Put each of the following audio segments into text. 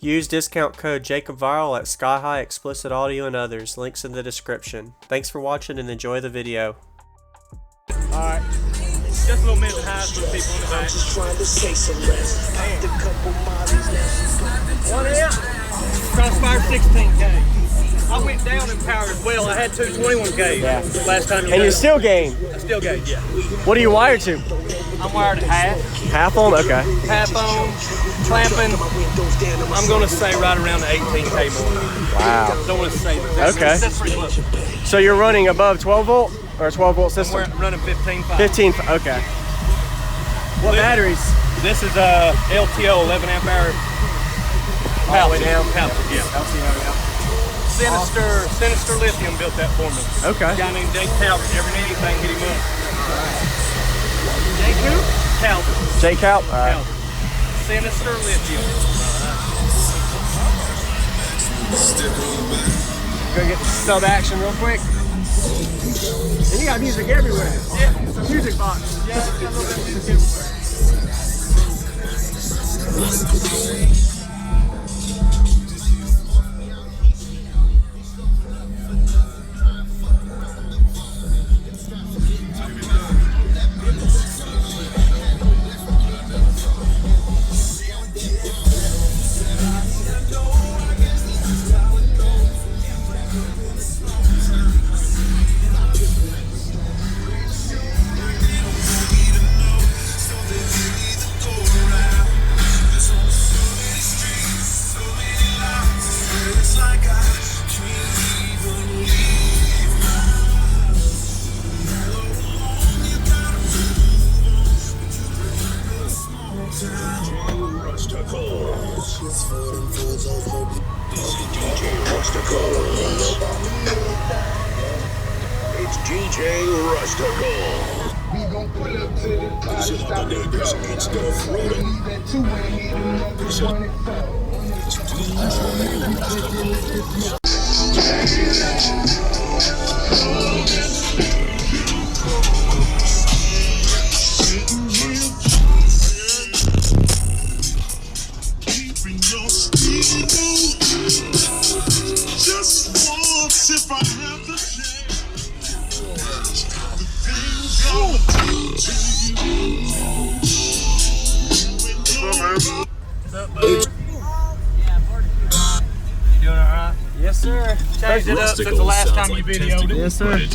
Use discount code JacobViral at Sky High Explicit Audio and others. Links in the description. Thanks for watching and enjoy the video. Alright. Just a little mid highs for the people in the back. Just trying to say some less. A couple miles now. 1 amp. Crossfire 16K. I went down in power as well. I had two 21K last time you And you still gain? I still gained, yeah. What are you wired to? I'm wired at half. Half on? Okay. Half on, clamping. I'm going to say right around the 18K more. Wow. Don't want to say that. Okay. That's pretty close. So you're running above 12 volt or a 12 volt system? I'm running 15.5. 15, okay. What batteries? This is a LTO 11 amp hour. All the way down? Yeah. Sinister Lithium built that for me. Okay. A guy named Jake Calvert. Ever need anything, hit him up. Jake who? Calvert. Jake Calvert? All right. Calvert. Sinister Lithium. Gonna get the sub action real quick. And you got music everywhere. Yeah. It's a music box. Yeah, it's got a little bit of music everywhere. It's DJ Rustical. We gon' pull up to the party, This is stop the it, niggas, it's the freedom. leave at 2 and hit another 24. If I have the What's up, buddy? You doing alright? Yes, sir. Changed it up since the last time you videoed it. Yes, sir.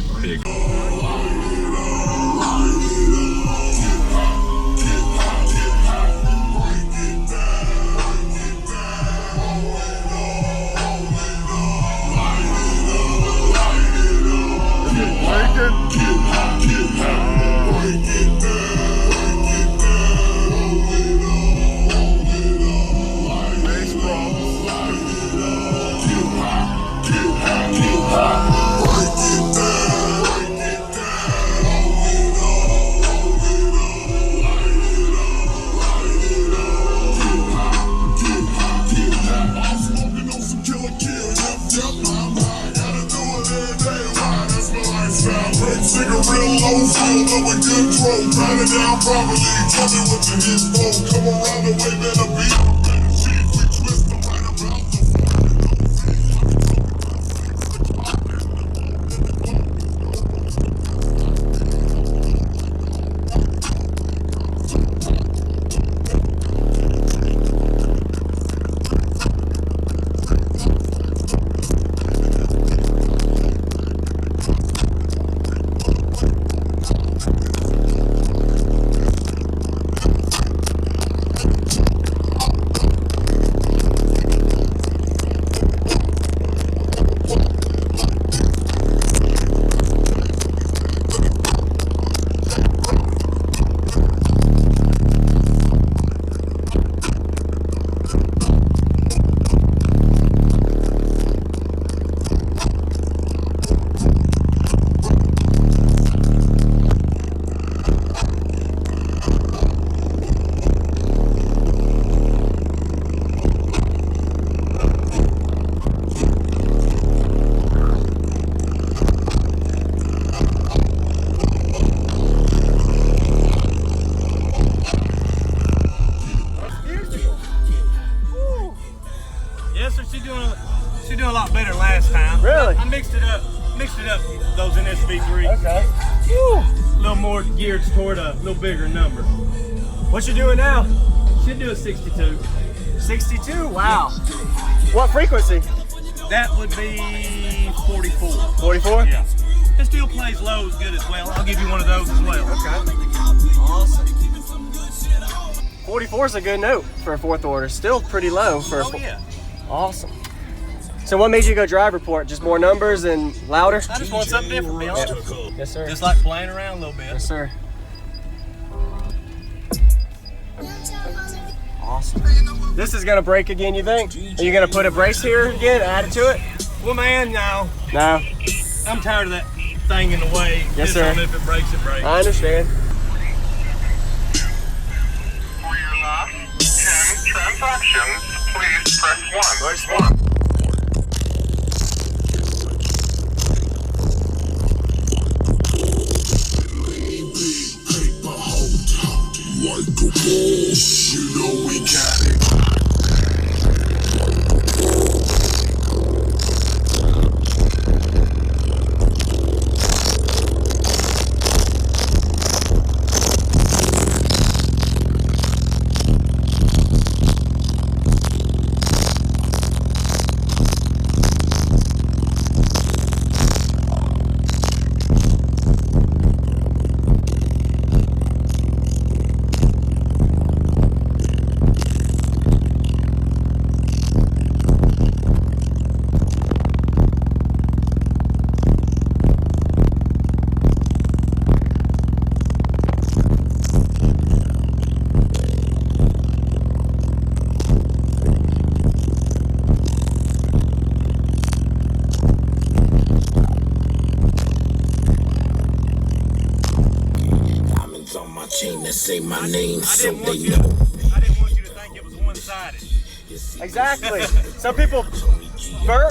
down properly, tell me what your hits for. Come around the way, better be. Better cheat, we twist them right about a lot better than last time. Really? I mixed it up those in this V3. Okay. Woo. A little more geared toward a little bigger number. What you doing now? Should do a 62. 62? Wow. What frequency? That would be 44. 44? Yeah. It still plays low as good as well. I'll give you one of those as well. Okay. Awesome. 44 is a good note for a fourth order. Still pretty low for a yeah. Awesome. So what made you go drive report? Just more numbers and louder? I just want something different, be honest. Yes, sir. Just like playing around a little bit. Yes, sir. Awesome. This is gonna break again, you think? Are you gonna put a brace here again, add it to it? Well, man, no. No? I'm tired of that thing in the way. Yes, Just sir. If it breaks, it breaks. I understand. For your last 10 transactions, please press 1. Like a boss, you know we got it. Say my name so they know. I didn't want you to think it was one-sided. Exactly. Some people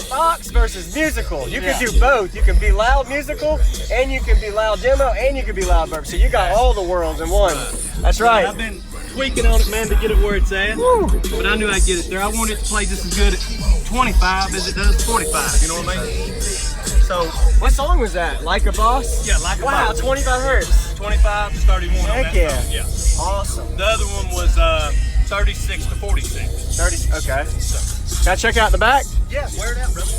box versus musical. You can do both. You can be loud musical, and you can be loud demo, and you can be loud burp. So you got all the worlds in one. That's right. I've been tweaking on it, man, to get it where it's at. Woo. But I knew I'd get it there. I want it to play just as good at 25 as it does 45. You know what I mean? So, what song was that? Like a Boss? Yeah, Like a Wow, Boss. 25 hertz. 25 to 31 on Heck that yeah. song. Yeah. Awesome. The other one was 36 to 46. 30. Okay. Can I check out the back? Yeah, wear it out, brother.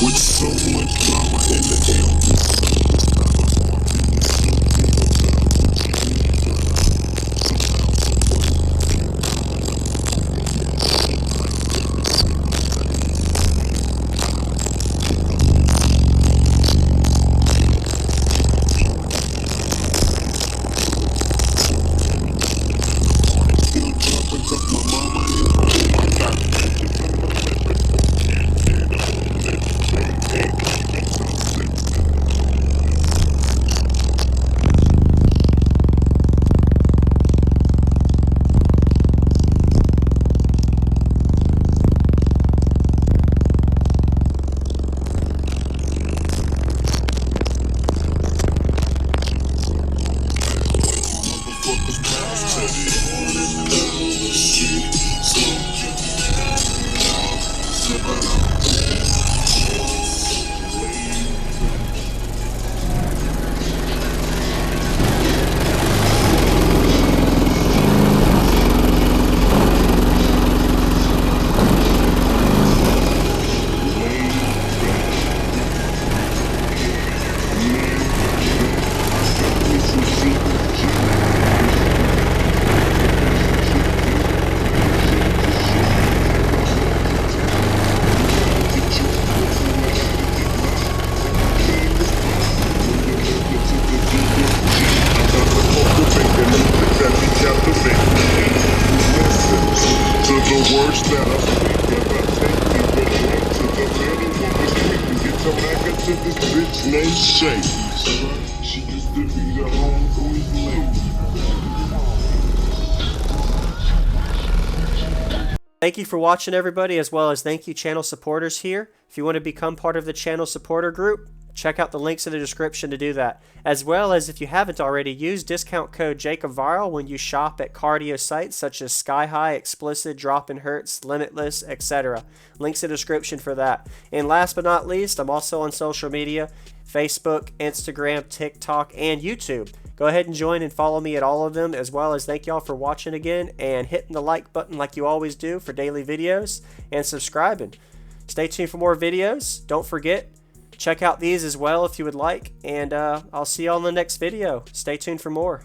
With so much drama in the town. Thank you for watching, everybody, as well as thank you channel supporters here. If you want to become part of the channel supporter group, check out the links in the description to do that. As well as, if you haven't already, use discount code JacobViral when you shop at cardio sites such as Sky High, Explicit, Drop in Hertz, Limitless, etc. Links in the description for that. And last but not least, I'm also on social media, Facebook, Instagram, TikTok, and YouTube. Go ahead and join and follow me at all of them, as well as thank y'all for watching again and hitting the like button like you always do for daily videos and subscribing. Stay tuned for more videos. Don't forget, check out these as well if you would like, and I'll see you all in the next video. Stay tuned for more.